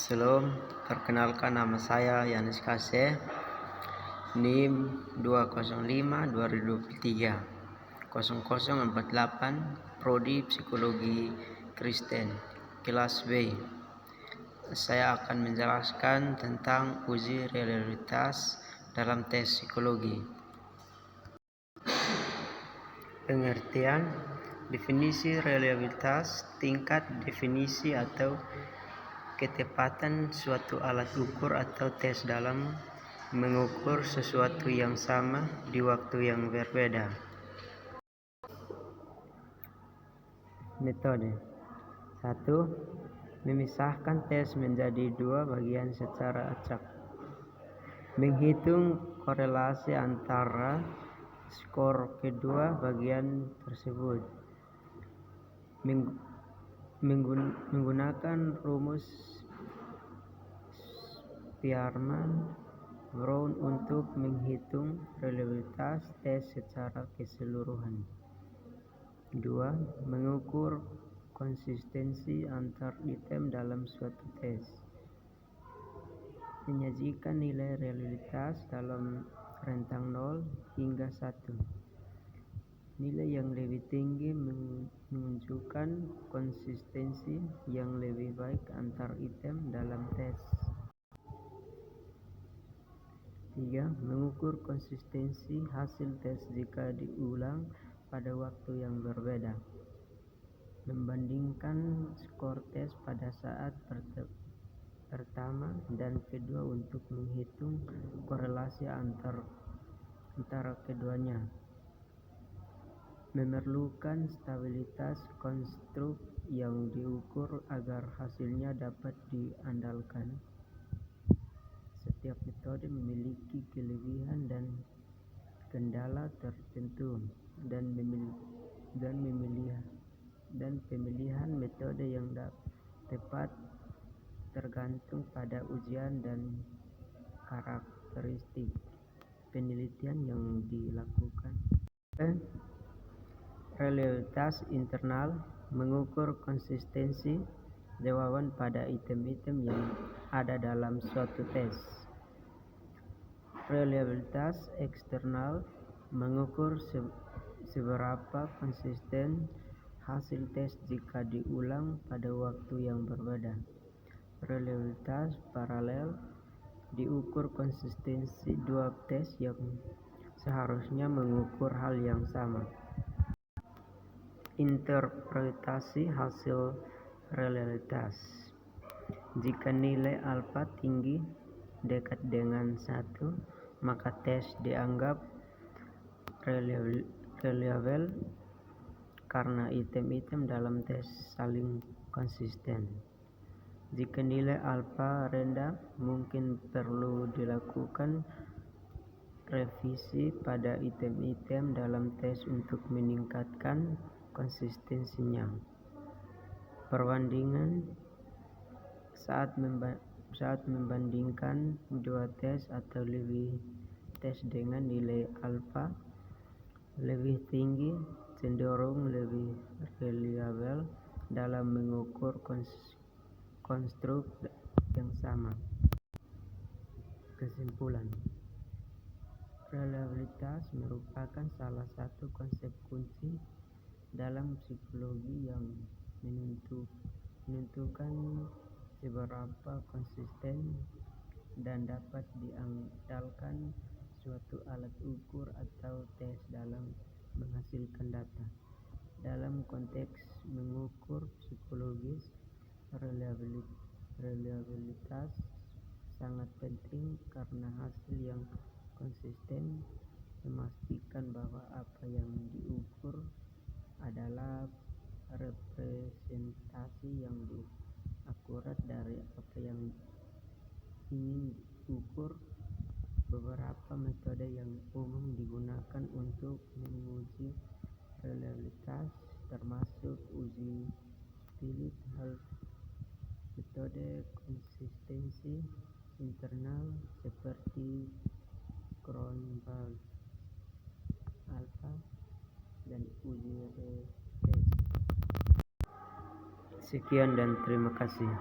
Shalom, perkenalkan nama saya Yanis Kase, NIM 205-2023 0048, Prodi Psikologi Kristen, kelas B. Saya akan menjelaskan tentang uji realitas dalam tes psikologi. Pengertian: definisi realitas, tingkat definisi atau ketepatan suatu alat ukur atau tes dalam mengukur sesuatu yang sama di waktu yang berbeda. Metode 1. Memisahkan tes menjadi dua bagian secara acak. Menghitung korelasi antara skor kedua bagian tersebut menggunakan rumus Spearman-Brown untuk menghitung reliabilitas tes secara keseluruhan. 2. Mengukur konsistensi antar item dalam suatu tes. Menyajikan nilai reliabilitas dalam rentang 0 hingga 1. Nilai yang lebih tinggi menunjukkan konsistensi yang lebih baik antar item dalam tes. 3. Mengukur konsistensi hasil tes jika diulang pada waktu yang berbeda. Membandingkan skor tes pada saat pertama dan kedua untuk menghitung korelasi antara keduanya. Memerlukan stabilitas konstruk yang diukur agar hasilnya dapat diandalkan. Setiap metode memiliki kelebihan dan kendala tertentu, dan pemilihan metode yang tepat tergantung pada ujian dan karakteristik penelitian yang dilakukan. Reliabilitas internal mengukur konsistensi jawaban pada item-item yang ada dalam suatu tes. Reliabilitas eksternal mengukur seberapa konsisten hasil tes jika diulang pada waktu yang berbeda. Reliabilitas paralel diukur konsistensi dua tes yang seharusnya mengukur hal yang sama. Interpretasi hasil reliabilitas. Jika nilai alfa tinggi dekat dengan 1, maka tes dianggap reliable karena item-item dalam tes saling konsisten. Jika nilai alfa rendah, mungkin perlu dilakukan revisi pada item-item dalam tes untuk meningkatkan konsistensinya. Perbandingan: saat membandingkan dua tes atau lebih tes dengan nilai alfa lebih tinggi, cenderung lebih reliable dalam mengukur konstruk yang sama. Kesimpulan: reliabilitas merupakan salah satu konsep kunci dalam psikologi yang menentukan seberapa konsisten dan dapat diandalkan suatu alat ukur atau tes dalam menghasilkan data. Dalam konteks mengukur psikologis, reliabilitas sangat penting karena hasil yang konsisten memastikan bahwa apa yang diukur adalah representasi yang akurat dari apa yang ingin diukur. Beberapa metode yang umum digunakan untuk menguji reliabilitas termasuk uji Phillips, metode konsistensi internal seperti Cronbach alpha, dan uji res. Sekian dan terima kasih.